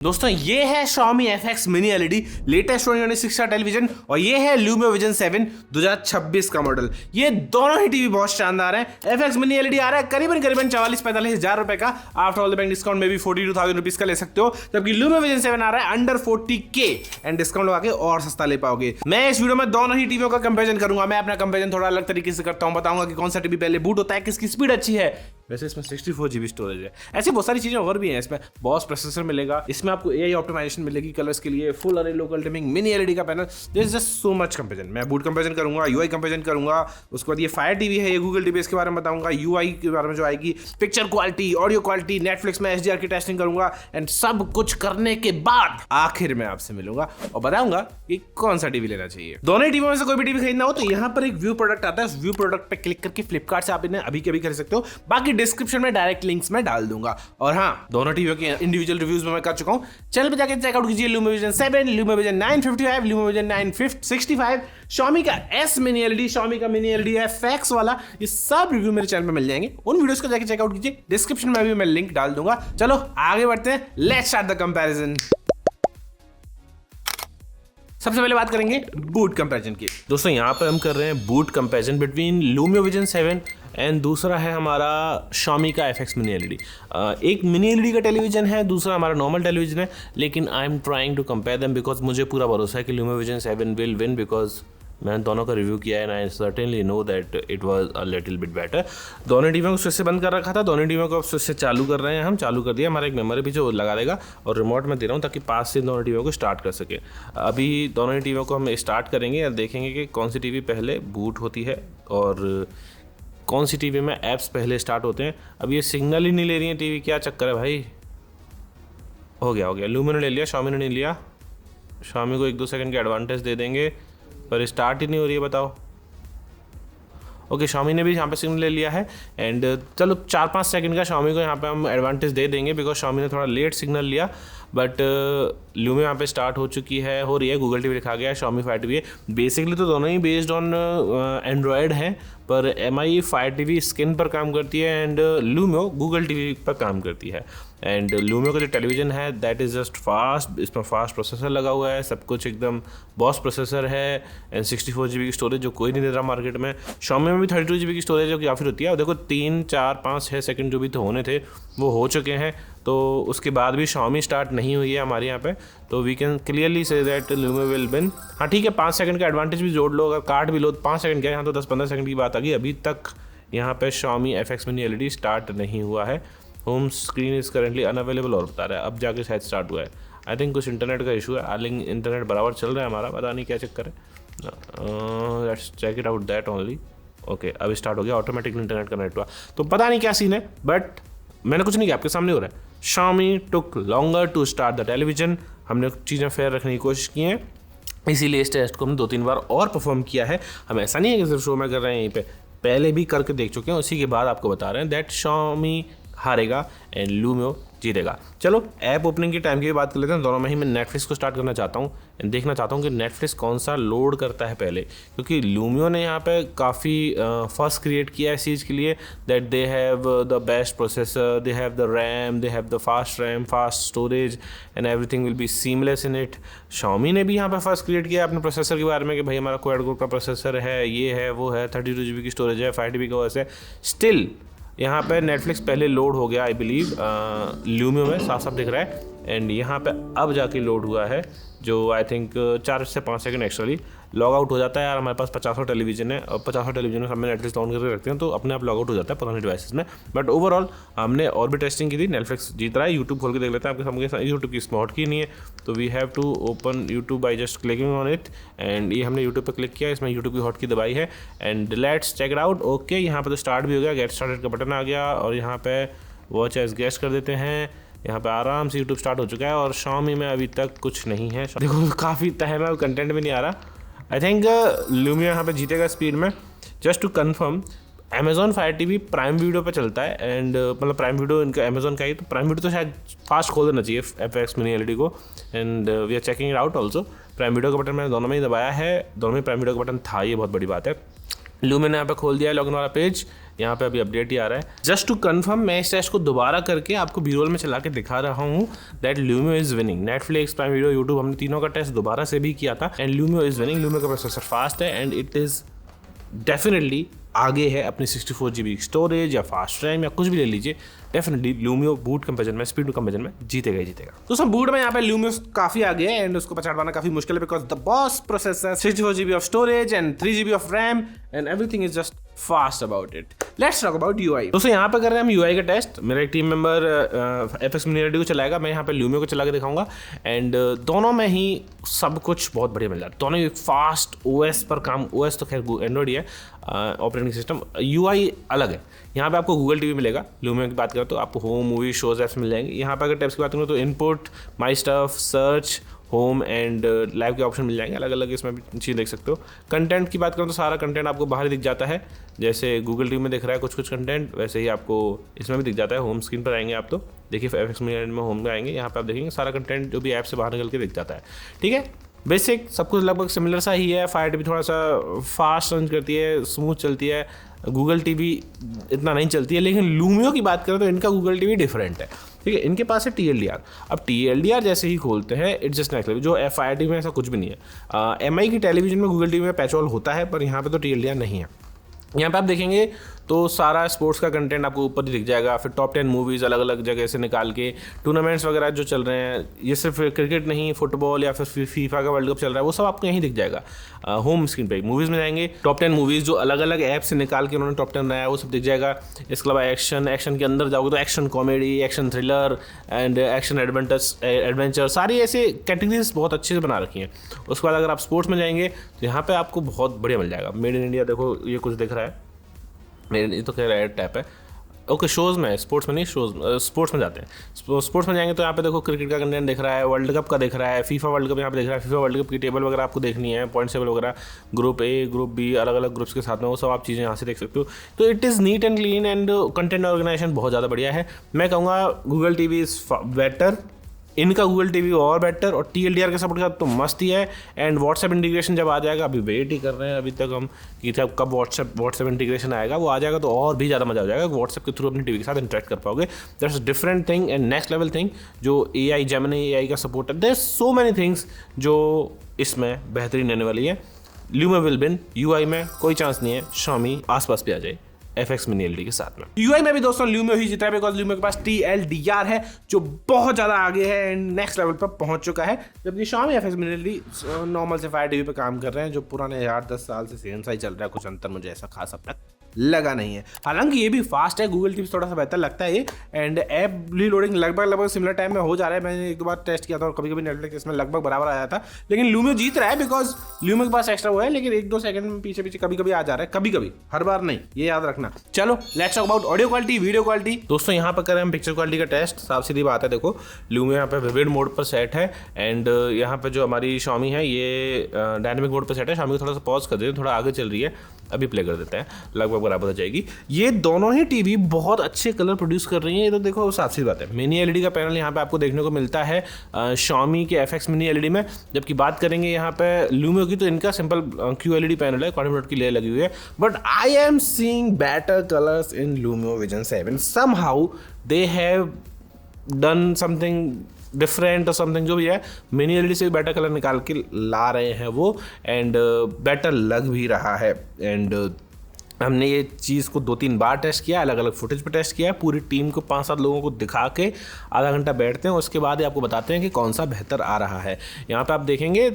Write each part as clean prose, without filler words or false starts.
दोस्तों ये है Xiaomi FX Mini LED latest 2026 का टेलीविजन और ये है LumaVision 7 2026 का मॉडल। ये दोनों ही टीवी बहुत शानदार हैं। FX Mini LED आ रहा है करीबन 44-45 हज़ार रुपए का। After all the bank discount में भी 42,000 रुपीज का ले सकते हो, जबकि LumaVision 7 आ रहा है अंडर 40K एंड डिस्काउंट लगा के और सस्ता ले पाओगे। मैं इस वीडियो में दोनों ही टीवियों का कंपेरिजन करूंगा। मैं अपना कंपेरिजन थोड़ा अलग तरीके से करता हूं, बताऊंगा कि कौन सा टीवी पहले बूट होता है, किसकी स्पीड अच्छी है। वैसे इसमें 64 GB स्टोरेज है। ऐसी बहुत सारी चीजें और भी हैं। इसमें बॉस प्रोसेसर मिलेगा, इसमें आपको AI ऑप्टिमाइजेशन मिलेगी कलर्स के लिए, फुल अरे लोकल डिमिंग, मिनी LED का panel. This is just so much comparison. मैं बूट कंपेरिजन करूंगा, UI कंपेरिजन करूंगा, उसके बाद ये फायर टीवी है, ये गूगल टीवी, इसके बारे में बताऊंगा, UI के बारे में जो आएगी, picture quality, audio quality, Netflix में HDR की टेस्टिंग करूंगा एंड सब कुछ करने के बाद आखिर में आपसे मिलूंगा और बताऊंगा कि कौन सा टीवी लेना चाहिए। दोनों ही टीवियों में से कोई भी टीवी खरीदना हो तो यहाँ पर एक व्यू प्रोडक्ट आता है। उस व्यू प्रोडक्ट पे क्लिक करके फ्लिपकार्ट से आप इन्हें अभी के अभी खरीद सकते हो। बाकी डिस्क्रिप्शन में डायरेक्ट लिंक्स में डाल दूंगा। और हाँ, दोनों टीवियों के इंडिविजुअल रिव्यूज में मैं कर चुका हूं। चैनल पे जाके चेकआउट कीजिए। LumaVision 7, LumaVision 955, LumaVision 965, Xiaomi का S Mini LED, Xiaomi का Mini LED FX वाला, ये सब रिव्यू मेरे चैनल पे मिल जाएंगे। उन वीडियोस को जाके चेकआउट कीजिए। डिस्क्रिप्शन में भी मैं लिंक डाल दूंगा। चलो आगे बढ़ते हैं। Let's start the comparison. सबसे पहले बात करेंगे बूट कंपैरिजन की। दोस्तों यहाँ पर हम कर रहे हैं boot comparison between LumaVision 7 and दूसरा है हमारा Xiaomi का FX Mini LED। एक मिनी LED का टेलीविजन है, दूसरा हमारा नॉर्मल टेलीविजन है, लेकिन I am trying to compare them because मुझे पूरा भरोसा है कि LumaVision 7 विल विन बिकॉज मैंने दोनों का रिव्यू किया है and I certainly know that it was a little bit better. दोनों टीवियों को स्विच से बंद कर रखा था, दोनों टीवियों को अब स्विच से चालू कर रहे हैं। हम चालू कर दिया, हमारा एक मेमोरी पीछे वो लगा देगा और रिमोट में दे रहा हूँ ताकि पास से दोनों टीवियों को स्टार्ट कर सके। अभी दोनों ही टीवियों को हम स्टार्ट करेंगे और देखेंगे कि कौन सी टीवी पहले बूट होती है और कौन सी टीवी में ऐप्स पहले स्टार्ट होते हैं। अब ये सिग्नल ही नहीं ले रही है टीवी, क्या चक्कर है भाई। हो गया Luma ने ले लिया, Xiaomi ने नहीं लिया। Xiaomi को 1-2 सेकंड के एडवांटेज दे देंगे पर स्टार्ट ही नहीं हो रही है, बताओ। ओके, Xiaomi ने भी यहाँ पे सिग्नल ले लिया है एंड चलो 4-5 सेकंड का Xiaomi को यहाँ पे हम एडवांटेज दे देंगे बिकॉज Xiaomi ने थोड़ा लेट सिग्नल लिया। बट Luma यहाँ पे स्टार्ट हो चुकी है, हो रही है। गूगल टीवी लिखा गया है, Xiaomi फायर टीवी है। बेसिकली तो दोनों ही बेस्ड ऑन एंड्रॉयड हैं, पर MI फायर टीवी स्किन पर काम करती है एंड Luma गूगल टीवी पर काम करती है। एंड Luma का जो टेलीविजन है दैट इज़ जस्ट फास्ट। इसमें फास्ट प्रोसेसर लगा हुआ है, सब कुछ एकदम बॉस प्रोसेसर है एंड 64 GB की स्टोरेज जो कोई नहीं दे रहा मार्केट में। Xiaomi में भी 32 GB की स्टोरेज जो कि काफ़ी होती है। और देखो 3, 4, 5, 6 सेकंड जो भी तो होने थे वो हो चुके हैं, तो उसके बाद भी Xiaomi स्टार्ट नहीं हुई है हमारे यहाँ पे, तो we can clearly see that Luma will win. हाँ ठीक है, 5 सेकंड का एडवांटेज भी जोड़ लो, अगर काट भी लो 5 सेकंड क्या, यहाँ तो 10-15 सेकंड की बात आ गई। अभी तक यहाँ पे Xiaomi FX Mini LED start नहीं हुआ है। Home screen is currently unavailable और बता रहा है, अब जाके शायद स्टार्ट हुआ है। आई थिंक कुछ इंटरनेट का इशू है। आलिंग इंटरनेट बराबर चल रहा है हमारा, पता नहीं क्या चक्कर है। Let's check it out that only. Okay, अब स्टार्ट हो गया, ऑटोमेटिक इंटरनेट कनेक्ट हुआ, तो पता नहीं क्या सीन है, बट मैंने कुछ नहीं किया, आपके सामने हो रहा है। Xiaomi took longer to start the television. हमने चीज़ें फेयर रखने की कोशिश की हैं, इसीलिए इस टेस्ट को हमने 2-3 बार और परफॉर्म किया है। हम ऐसा नहीं है कि सिर्फ शो में कर रहे हैं, यहीं पे पहले भी करके देख चुके हैं, उसी के बाद आपको बता रहे हैं दैट Xiaomi हारेगा एंड Luma जीतेगा। चलो ऐप ओपनिंग की टाइम की भी बात कर लेते हैं। दोनों में ही मैं नेटफ्लिक्स को स्टार्ट करना चाहता हूँ एंड देखना चाहता हूँ कि नेटफ्लिक्स कौन सा लोड करता है पहले, क्योंकि Luma ने यहाँ पे काफ़ी फर्स्ट क्रिएट किया है इस चीज़ के लिए that they have the best processor, they have the RAM, they have the fast RAM, fast storage and everything will be seamless in it. Xiaomi ने भी यहाँ पे फर्स्ट क्रिएट किया अपने प्रोसेसर के बारे में कि भाई हमारा क्वाड कोर का प्रोसेसर है, ये है, वो है, 32 GB की स्टोरेज है, 5 TB का OS है। स्टिल यहाँ पे नेटफ्लिक्स पहले लोड हो गया आई बिलीव Luma में, साफ साफ दिख रहा है एंड यहाँ पे अब जाके लोड हुआ है, जो आई थिंक 4 से 5 सेकंड एक्चुअली लॉग आउट हो जाता है। यार हमारे पास 50 टेलीविजन है और 50 टेलीविजन में सब में नेटफ्लिक्स ऑन करके रखते हैं तो अपने आप लॉग आउट हो जाता है पुराने डिवाइसेस में। बट ओवरऑल हमने और भी टेस्टिंग की थी, नेटफ्लिक्स जीत रहा है। यूट्यूब खोल के देख लेते हैं, आपके सामने यूट्यूब की स्मार्ट की नहीं है, तो we have to open YouTube by just clicking on it and ये हमने यूट्यूब पर क्लिक किया, इसमें यूट्यूब की हॉट की दबाई है and let's check it out. Okay, यहाँ पर तो स्टार्ट भी हो गया, गेट स्टार्टेड का बटन आ गया और यहाँ पे वॉच एज गेस्ट कर देते हैं। यहाँ पे आराम से यूट्यूब स्टार्ट हो चुका है और Xiaomi में अभी तक कुछ नहीं है। देखो काफ़ी तहम है, कंटेंट भी नहीं आ रहा। आई थिंक Luma यहाँ पे जीतेगा स्पीड में। Just to confirm, Amazon fire TV prime video पे चलता है एंड मतलब प्राइम वीडियो इनका Amazon का ही, तो प्राइम वीडियो तो शायद फास्ट खोल देना चाहिए FX Mini LED को and we are checking it out also. Prime video का बटन मैंने दोनों में ही दबाया है, दोनों में प्राइम वीडियो का बटन था, ये बहुत बड़ी बात है। लूमियो ने यहाँ पे खोल दिया है लॉगिन वाला पेज, यहाँ पे अभी अपडेट ही आ रहा है। जस्ट टू कंफर्म मैं इस टेस्ट को दोबारा करके आपको बी रोल में चला के दिखा रहा हूँ that Lumio is winning. Netflix, prime video, YouTube, हमने तीनों का टेस्ट दोबारा से भी किया था and Lumio is winning. Lumio का प्रोसेसर फास्ट है एंड इट इज़ डेफिनेटली आगे है अपनी 64 GB स्टोरेज या फास्ट रैम या कुछ भी ले लीजिए, डेफिनेटली लूमियो बूट कंपैरिजन में, स्पीड कंपैरिजन में जीतेगा ही जीतेगा। तो सब बूट में यहाँ पे लूमियो काफी आगे है एंड उसको पछाड़वाना काफी मुश्किल है because the boss processor, 64 GB of storage and 3 GB of RAM and everything is just fast about it. Let's talk about UI. दोस्तों यहाँ पे कर रहे हैं हम यूआई का टेस्ट। मेरा एक टीम मेंबर एफएक्स मिनी को चलाएगा, मैं यहाँ पे लूमियो को चला के दिखाऊंगा एंड दोनों में ही सब कुछ बहुत बढ़िया मिल रहा है। दोनों ही फास्ट ओएस पर काम, ओएस तो खैर एंड्रॉइड ही है, ऑपरेटिंग सिस्टम। यूआई अलग है। यहाँ पे आपको गूगल टीवी मिलेगा। लूमियो की बात करें तो आपको होम, मूवी, शोज, ऐप्स मिल जाएंगे। यहाँ पे अगर टैब्स की बात करूँ तो input, my stuff, search, home and live के ऑप्शन मिल जाएंगे, अलग अलग इसमें भी चीज़ देख सकते हो। कंटेंट की बात करूँ तो सारा कंटेंट आपको बाहर दिख जाता है, जैसे गूगल टीवी में दिख रहा है कुछ कुछ कंटेंट, वैसे ही आपको इसमें भी दिख जाता है। होम स्क्रीन पर आएंगे आप तो देखिए एफएक्स में होम में आएंगे, यहाँ पे आप देखेंगे सारा कंटेंट जो भी ऐप से बाहर निकल के दिख जाता है। ठीक है, बेसिक सब कुछ लगभग सिमिलर सा ही है। फायर भी थोड़ा सा फास्ट रन करती है, स्मूथ चलती है। गूगल टीवी इतना नहीं चलती है, लेकिन लूमियो की बात करें तो इनका गूगल टीवी डिफरेंट है। ठीक है, इनके पास है TLDR। अब TLDR जैसे ही खोलते हैं इट्स जस्ट नेक्स्ट लेवल। जो Fire TV में ऐसा कुछ भी नहीं है। MI की टेलीविजन में गूगल टीवी में पैचॉल होता है, पर यहाँ पे तो TLDR नहीं है। यहाँ पे आप देखेंगे तो सारा स्पोर्ट्स का कंटेंट आपको ऊपर ही दिख जाएगा। फिर टॉप 10 मूवीज़ अलग अलग जगह से निकाल के, टूर्नामेंट्स वगैरह जो चल रहे हैं, ये सिर्फ क्रिकेट नहीं, फुटबॉल या फिर फीफा का वर्ल्ड कप चल रहा है, वो सब आपको यहीं दिख जाएगा। होम स्क्रीन पे मूवीज़ में जाएंगे, टॉप 10 मूवीज़ जो अलग अलग ऐप से निकाल के उन्होंने टॉप 10 बनाया वो सब दिख जाएगा। इसके अलावा एक्शन के अंदर जाओगे तो action comedy, action thriller and action adventure, सारी ऐसे कैटेगरीज बहुत अच्छे से बना रखी हैं। उसके बाद अगर आप स्पोर्ट्स में जाएंगे तो यहाँ पर आपको बहुत बढ़िया मिल जाएगा। मेड इन इंडिया देखो, ये कुछ दिख रहा है, मेरे ये तो खैर ऐड टैप है। ओके, शोज़ में, स्पोर्ट्स में नहीं, स्पोर्ट्स में जाते हैं। स्पोर्ट्स में जाएंगे तो यहाँ पे देखो क्रिकेट का कंटेंट दिख रहा है, वर्ल्ड कप का दिख रहा है, फीफा वर्ल्ड कप यहाँ पे दिख रहा है। फीफा वर्ल्ड कप की टेबल वगैरह आपको देखनी है, पॉइंट्स टेबल वगैरह, ग्रुप ए, ग्रुप बी, अलग अलग ग्रुप्स के साथ में, वो सब आप चीज़ें यहाँ से देख सकते हो। तो it is neat and clean and content organisation बहुत ज़्यादा बढ़िया है। मैं कहूँगा गूगल टीवी इज़ बेटर, इनका गूगल टीवी और बेटर, और TLDR के सपोर्ट के साथ तो मस्त ही है। एंड व्हाट्सएप इंटीग्रेशन जब आ जाएगा, अभी वेट ही कर रहे हैं अभी तक हम कि कब व्हाट्सएप इंटीग्रेशन आएगा, वो आ जाएगा तो और भी ज़्यादा मजा आ जाएगा। व्हाट्सएप के थ्रू अपनी टीवी के साथ इंटरेक्ट कर पाओगे। That's different thing and next level thing. जो AI, जेमिनी AI का सपोर्ट है, देयर सो मैनी थिंग्स जो इसमें बेहतरीन रहने वाली है। लूमियो विल विन, UI में कोई चांस नहीं है, Xiaomi आसपास भी आ जाए FX मिनी LED के साथ में। UI में भी दोस्तों लूमियो ही जीता है बिकॉज लूमियो के पास TLDR है जो बहुत ज़्यादा आगे है एंड नेक्स्ट लेवल पर पहुंच चुका है, जबकि Xiaomi FX mini LED normal से फायर टीवी पे काम कर रहे हैं जो पुराने 8-10 साल से सेम सा ही चल रहा है। कुछ अंतर मुझे ऐसा खास अब तक लगा नहीं है। हालांकि ये भी फास्ट है, गूगल टीवी थोड़ा सा बेहतर लगता है ये, एंड ऐप रीलोडिंग लगभग सिमिलर टाइम में हो जा रहा है। मैंने एक दो बार टेस्ट किया था और कभी कभी नेटफ्लिक्स इसमें लगभग बराबर आया था, लेकिन लूमियो जीत रहा है बिकॉज लूमियो के पास एक्स्ट्रा वो है, लेकिन 1-2 सेकंड में पीछे कभी कभी आ जा रहा है, कभी कभी, हर बार नहीं, ये याद रखना। चलो let's talk about audio quality, video quality. दोस्तों यहाँ पर करें हम पिक्चर क्वालिटी का टेस्ट। साफ सीधी बात है, देखो लूमियो यहाँ पे विविड मोड पर सेट है एंड यहाँ पे जो हमारी Xiaomi है ये डायनेमिक मोड पर सेट है। Xiaomi को थोड़ा सा पॉज कर देते हैं, थोड़ा आगे चल रही है, अभी प्ले कर देते हैं, लगभग बराबर हो जाएगी। ये दोनों ही टीवी बहुत अच्छे कलर प्रोड्यूस कर रही हैं, ये तो देखो साफ सी बात है। मिनी LED का पैनल यहाँ पे आपको देखने को मिलता है Xiaomi के FX मिनी LED में। जबकि बात करेंगे यहाँ पे लूमियो की तो इनका सिंपल QLED पैनल है, क्वाड्रेंट की लेयर लगी हुई है, but I am seeing better colours in Lumio vision 7। Somehow they have done something different और समथिंग, जो भी है मिनी LED से भी बेटर कलर निकाल के ला रहे हैं वो, एंड बेटर लग भी रहा है। एंड हमने ये चीज़ को 2-3 बार टेस्ट किया, अलग अलग फुटेज पे टेस्ट किया, पूरी टीम को 5-7 लोगों को दिखा के आधा घंटा बैठते हैं, उसके बाद ही आपको बताते हैं कि कौन सा बेहतर आ रहा है। यहाँ पे आप देखेंगे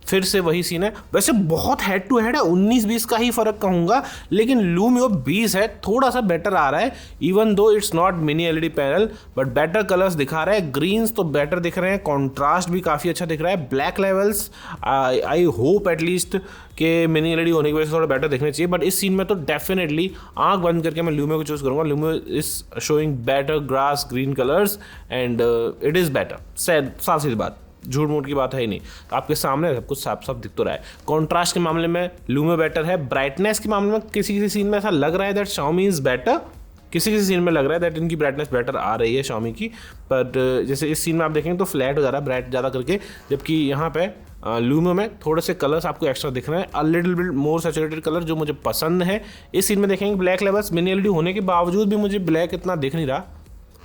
फिर से वही सीन है, वैसे बहुत हेड टू हेड है, 19-20 का ही फर्क कहूँगा, लेकिन लूमियो 20 है, थोड़ा सा बेटर आ रहा है। Even though it's not mini LED panel, but better colours दिखा रहा है, ग्रीन्स तो बेटर दिख रहे हैं, कॉन्ट्रास्ट भी काफ़ी अच्छा दिख रहा है, black levels I hope at least कि मिनी LED होने की वजह से थोड़ा बेटर दिखना चाहिए। बट इस सीन में तो डेफिनेटली आंख बंद करके मैं लूमियो को चूज़ करूँगा। Lumio is showing better grass green colours and it is better. साफ सीधी बात, झूठ मूठ की बात है ही नहीं, तो आपके सामने सब कुछ साफ साफ दिख तो रहा है। कॉन्ट्रास्ट के मामले में लूमियो बेटर है, ब्राइटनेस के मामले में किसी किसी सीन में ऐसा लग रहा है दैट Xiaomi इज़ बेटर, किसी किसी सीन में लग रहा है दैट इनकी ब्राइटनेस बेटर आ रही है Xiaomi की। पर जैसे इस सीन में आप देखेंगे तो फ्लैट हो जा रहा है ब्राइट ज़्यादा करके, जबकि यहाँ पे लूमियो में थोड़े से कलर्स आपको एक्स्ट्रा दिख रहे हैं, a little bit more saturated colour जो मुझे पसंद है। इस सीन में देखेंगे ब्लैक लेवल्स मिनी एलईडी होने के बावजूद भी मुझे ब्लैक इतना दिख नहीं रहा,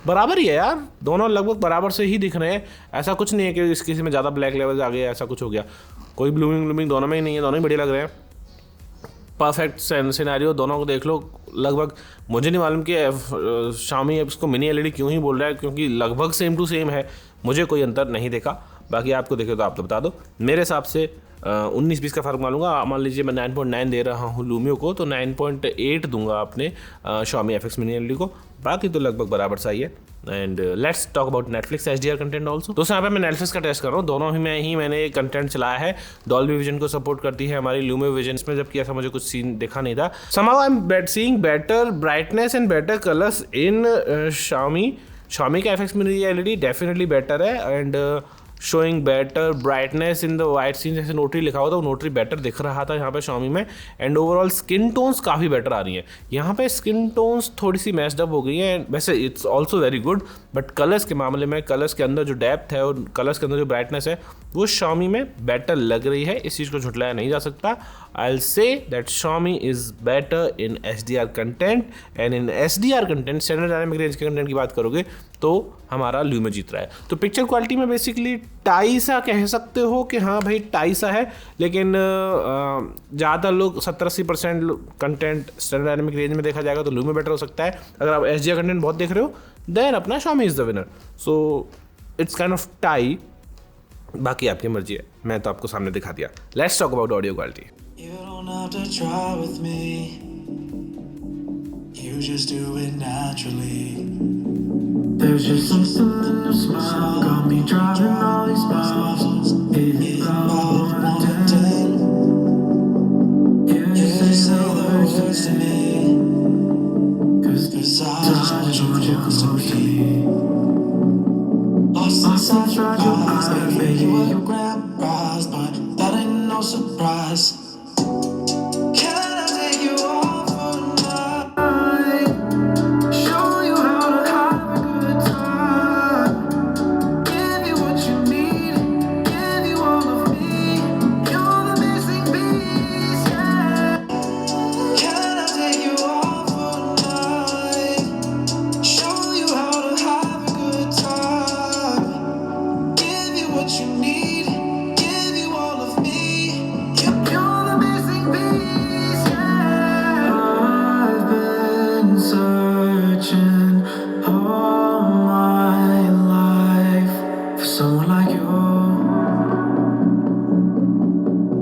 बराबर ही है यार, दोनों लगभग बराबर से ही दिख रहे हैं। ऐसा कुछ नहीं है कि किसी में ज़्यादा ब्लैक लेवल्स आ गए, ऐसा कुछ हो गया, कोई ब्लूमिंग दोनों में ही नहीं है, दोनों ही बढ़िया लग रहे हैं। परफेक्ट सिनेरियो, दोनों को देख लो। लगभग मुझे नहीं मालूम कि Xiaomi इसको मिनी एलईडी क्यों ही बोल रहा है, क्योंकि लगभग सेम टू सेम है, मुझे कोई अंतर नहीं देखा। बाकी आपको देखे तो आप तो बता दो। मेरे हिसाब से 19-20 का फ़र्क मानूंगा। मान लीजिए मैं 9.9 दे रहा हूँ लूमियो को, तो 9.8 दूंगा अपने Xiaomi FX मिनी एलईडी को। बाकी तो लगभग बराबर सा ही है। And let's talk about Netflix HDR content also. दोस्तों यहाँ पे मैं नेटफ्लिक्स का टेस्ट कर रहा हूँ, दोनों ही मैंने कंटेंट चलाया है। डॉल्बी विजन को सपोर्ट करती है हमारी लूमियो विजन, इसमें जबकि ऐसा मुझे कुछ सीन दिखा नहीं था। Somehow I am seeing better brightness and better colours in Xiaomi का FX mini LED definitely better है, and showing better brightness in the white scene, जैसे नोटरी लिखा हुआ था वो नोटरी बेटर दिख रहा था यहाँ पे Xiaomi में। एंड ओवरऑल स्किन टोन्स काफ़ी बेटर आ रही हैं। यहाँ पे स्किन टोन्स थोड़ी सी मैस्ड अप हो गई हैं, वैसे it's also very good, but colours के मामले में कलर्स के अंदर जो डेप्थ है और कलर्स के अंदर जो ब्राइटनेस है वो Xiaomi में बेटर लग रही है। इस चीज़ को झुटलाया नहीं जा सकता। I will say that Xiaomi is better in HDR content, and in HDR content standard dynamic range के कंटेंट की बात करोगे तो हमारा लूमियो जीत रहा है। तो पिक्चर क्वालिटी में बेसिकली टाई सा कह सकते हो कि हाँ भाई टाई सा है, लेकिन ज़्यादातर लोग 70-80% कंटेंट स्टैंडर्ड डायनामिक रेंज में देखा जाएगा तो लूमियो बेटर हो सकता है। अगर आप HDR कंटेंट बहुत देख रहे हो देन अपना Xiaomi is the winner. So it's kind of tie, बाकी आपकी मर्जी है, मैं तो आपको सामने दिखा दिया। Let's talk about audio quality. You don't have to try with me. You just do it naturally. There's just something in your smile, got me driving all these miles. Hitting about 1 to 10. You say the words to me, 'cause I just want you close to me. Lost inside your eyes, baby, you were grabbed, but that ain't no surprise. Can I take you off for a night? Show you how to have a good time. Give you what you need, give you all of me. You're the missing piece, yeah. Can I take you off for a night? Show you how to have a good time. Give you what you need, give you all of me. You're the missing piece, yeah. I've been searching all my life for someone like you.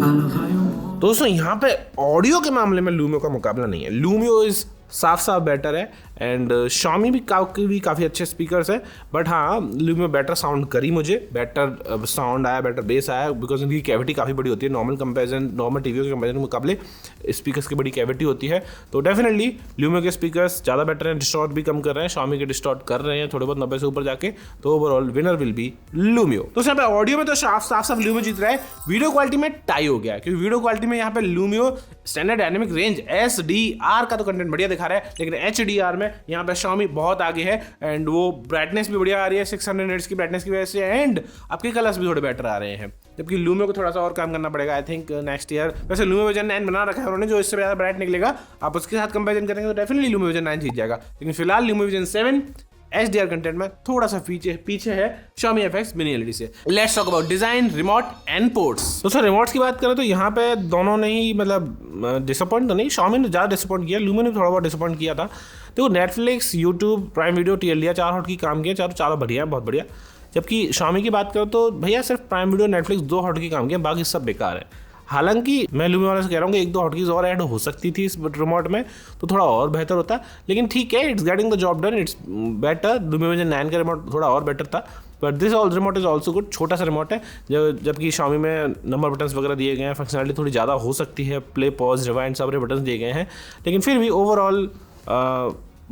I love how you move. दोस्तों यहाँ पे audio के मामले में लूमियो का मुकाबला नहीं है। लूमियो इज़ साफ बेटर है, एंड Xiaomi भी काफ़ी अच्छे स्पीकर्स है, बट हाँ लूमियो बेटर साउंड करी, मुझे बेटर साउंड आया, बेटर बेस आया, बिकॉज इनकी कैविटी काफ़ी बड़ी होती है। नॉर्मल टीवी के कंपेरिजन के मुकाबले स्पीकर्स की बड़ी कैविटी होती है, तो डेफिनेटली लूमियो के स्पीकर्स ज़्यादा बेटर हैं, डिस्टॉर्ट भी कम कर रहे हैं, Xiaomi के डिस्टॉर्ट कर रहे हैं थोड़े बहुत 90 से ऊपर जाके, तो ओवरऑल विनर विल बी लूमियो। तो यहाँ पे ऑडियो में तो साफ लूमियो जीत रहा है। वीडियो क्वालिटी में टाई हो गया, क्योंकि वीडियो क्वालिटी में यहाँ पे लूमियो स्टैंडर्ड डायनामिक रेंज SDR का तो कंटेंट बढ़िया दिखा रहा है, लेकिन HDR में यहाँ पे Xiaomi बहुत आगे है, एंड वो ब्राइटनेस भी बढ़िया आ रही है 600 निट्स की ब्राइटनेस की वजह से, एंड आपके कलर्स भी थोड़े बेटर आ रहे हैं, जबकि लूमियो को थोड़ा सा और काम करना पड़ेगा आई थिंक नेक्स्ट ईयर। वैसे लूमियो विजन 9 बना रखा है उन्होंने, जो इससे ज़्यादा ब्राइट निकलेगा आप उसके साथ कंपेरिजन करेंगे तो डेफिनेटली लूमियो विजन 9 जीत जाएगा, लेकिन फिलहाल लूमियो विजन 7 HDR कंटेंट में थोड़ा सा पीछे है Xiaomi FX मिनी एलईडी से। Let's talk about design, remote and ports. दोस्तों रिमोट्स की बात करें तो यहाँ पे दोनों ने ही मतलब डिसअपॉइंट तो नहीं, Xiaomi ने ज़्यादा डिसअपॉइंट किया, लूमियो ने थोड़ा बहुत डिसअपॉइंट किया था। देखो Netflix, YouTube, prime video, TLDR 4 hot की काम किया, चारों बढ़िया, बहुत बढ़िया। जबकि Xiaomi की बात करो तो भैया सिर्फ प्राइम वीडियो, नेटफ्लिक्स 2 हॉट की काम किया, बाकी सब बेकार है। हालांकि मैं लूमियो वाले से कह रहा हूँ कि 1-2 हॉटकीज और ऐड हो सकती थी इस रिमोट में तो थोड़ा और बेहतर होता, लेकिन ठीक है, it's getting the job done, it's better. Lumio vision 9 का रिमोट थोड़ा और बेटर था, but this remote is also good. छोटा सा रिमोट है, जबकि Xiaomi में नंबर बटन्स वगैरह दिए गए हैं, फंक्शनलिटी थोड़ी ज़्यादा हो सकती है, प्ले, पॉज, रिवाइंड सारे बटन्स दिए गए हैं, लेकिन फिर भी ओवरऑल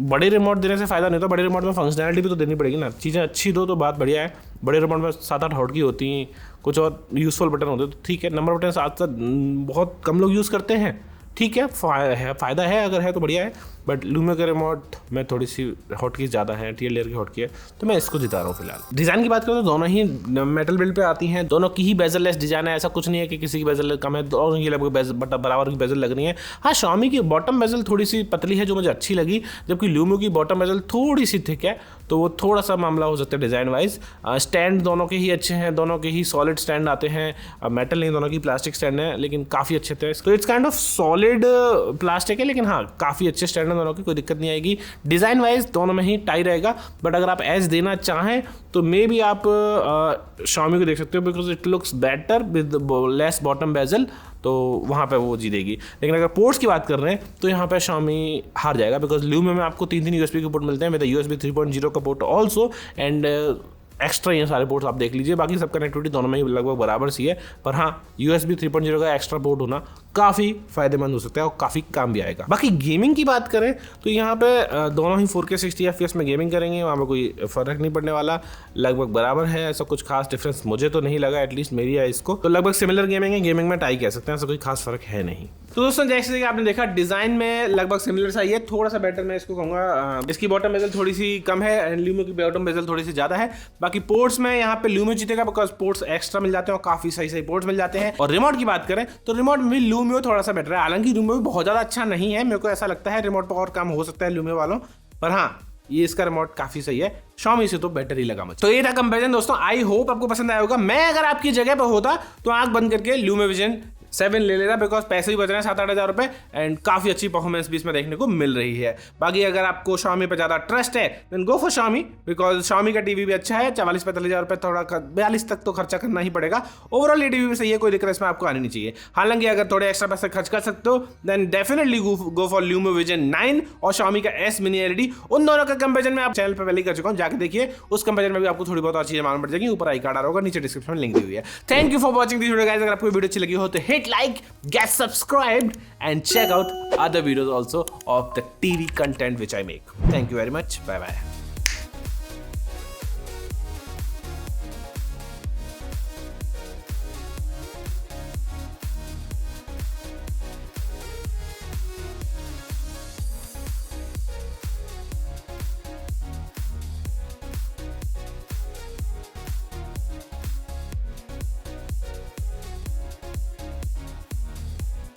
बड़े रिमोट देने से फ़ायदा नहीं होता। बड़े रिमोट में फंक्शनैलिटी भी तो देनी पड़ेगी ना, चीज़ें अच्छी दो तो बात बढ़िया है। बड़े रिमोट में 7-8 हॉट की होती हैं, कुछ और यूज़फुल बटन होते तो ठीक है। नंबर बटन साथ बहुत कम लोग यूज़ करते हैं, ठीक है, फ़ायदा है, अगर है तो बढ़िया है, बट लूमियो का रिमोट में थोड़ी सी हॉटकीज ज़्यादा है, टीएल लेयर की हॉटकी है, तो मैं इसको जिता रहा हूँ फिलहाल। डिज़ाइन की बात करूँ तो दोनों ही मेटल बिल्ड पे आती हैं, दोनों की ही बेजल लेस डिजाइन है, ऐसा कुछ नहीं है कि किसी की बेजल कम है, दोनों की लगभग बराबर की बेजल लग रही है। हाँ, Xiaomi की बॉटम बेजल थोड़ी सी पतली है जो मुझे अच्छी लगी, जबकि लूमियो की बॉटम बेजल थोड़ी सी थिक है, तो वो थोड़ा सा मामला हो सकता है डिज़ाइन वाइज। स्टैंड दोनों के ही अच्छे हैं, दोनों के ही सॉलिड स्टैंड आते हैं, मेटल नहीं, दोनों की प्लास्टिक स्टैंड है, लेकिन काफ़ी अच्छे थे। तो it's kind of solid plastic है, लेकिन हाँ काफ़ी अच्छे स्टैंड है दोनों की, कोई दिक्कत नहीं आएगी। डिज़ाइन वाइज दोनों में ही टाई रहेगा, बट अगर आप एज देना चाहें तो मे बी आप Xiaomi को देख सकते हो, because it looks better with less bottom bezel, तो वहाँ पे वो जीतेगी। लेकिन अगर पोर्ट्स की बात कर रहे हैं तो यहाँ पे Xiaomi हार जाएगा, बिकॉज लूमियो में आपको 3 USB के पोर्ट मिलते हैं विद USB 3.0 का पोर्ट ऑल्सो, एंड एक्स्ट्रा ये सारे पोर्ट्स आप देख लीजिए। बाकी सब कनेक्टिविटी दोनों में ही लगभग बराबर सी है, पर हाँ USB 3.0 का एक्स्ट्रा पोर्ट होना काफ़ी फायदेमंद हो सकता है और काफ़ी काम भी आएगा। बाकी गेमिंग की बात करें तो यहाँ पे दोनों ही 4K 60 FPS में गेमिंग करेंगे, वहाँ पर कोई फ़र्क नहीं पड़ने वाला, लगभग बराबर है, ऐसा कुछ खास डिफरेंस मुझे तो नहीं लगा, एटलीस्ट मेरी है इसको, तो लगभग सिमिलर गेमिंग है, गेमिंग में टाई कह सकते हैं, ऐसा कोई खास फर्क है नहीं। तो दोस्तों जैसे कि आपने देखा डिज़ाइन में लगभग सिमिलर सा ही है, थोड़ा सा बेटर मैं इसको कहूँगा, इसकी बॉटम बेजल थोड़ी सी कम है एंड लूमियो की बॉटम बेजल थोड़ी सी ज़्यादा है। बाकी पोर्ट्स में यहाँ पे लूमियो जीतेगा, बिकॉज पोर्ट्स एक्स्ट्रा मिल जाते हैं और काफ़ी सही सही पोर्ट्स मिल जाते हैं। और रिमोट की बात करें तो रिमोट में भी लूमियो थोड़ा सा बेटर है, हालांकि लूमियो भी बहुत ज़्यादा अच्छा नहीं है, मेरे को ऐसा लगता है रिमोट पर और काम हो सकता है लूमियो वालों, पर हाँ ये इसका रिमोट काफी सही है, Xiaomi से तो बेटर ही लगा मुझे। तो ये था कंपैरिजन दोस्तों, आई होप आपको पसंद आया होगा। मैं अगर आपकी जगह पर होता तो आंख बंद करके लूमियो विजन 7 ले लेना, बिकॉज पैसे भी बच रहे हैं 7-8 हज़ार रुपए एंड काफ़ी अच्छी परफॉर्मेंस भी इसमें देखने को मिल रही है। बाकी अगर आपको Xiaomi पे ज़्यादा ट्रस्ट है then go for Xiaomi, because Xiaomi का टीवी भी अच्छा है, 44-45 हज़ार रुपये, थोड़ा 42 तक तो खर्चा करना ही पड़ेगा। ओवरऑल ये टीवी भी सही है, कोई दिक्कत इसमें आपको आनी नहीं चाहिए। हालांकि अगर थोड़े एक्स्ट्रा पैसे खर्च कर सकते हो then definitely go for Lumio Vision 9 और Xiaomi का S Mini LED। उन दोनों का कंपेरिजन मैं आप चैनल पर पहले ही कर चुका हूँ, जाके देखिए, उस कंपेरिजन में भी आपको थोड़ी बहुत और चीजें मालूम पड़ जाएगी। ऊपर आई कार्ड आ रहा होगा, नीचे डिस्क्रिप्शन में लिंक दी हुई है। Thank you for watching this video guys. अगर आपको वीडियो अच्छी लगी हो तो hit like, get subscribed and check out other videos also of the TV content which I make. Thank you very much. Bye bye.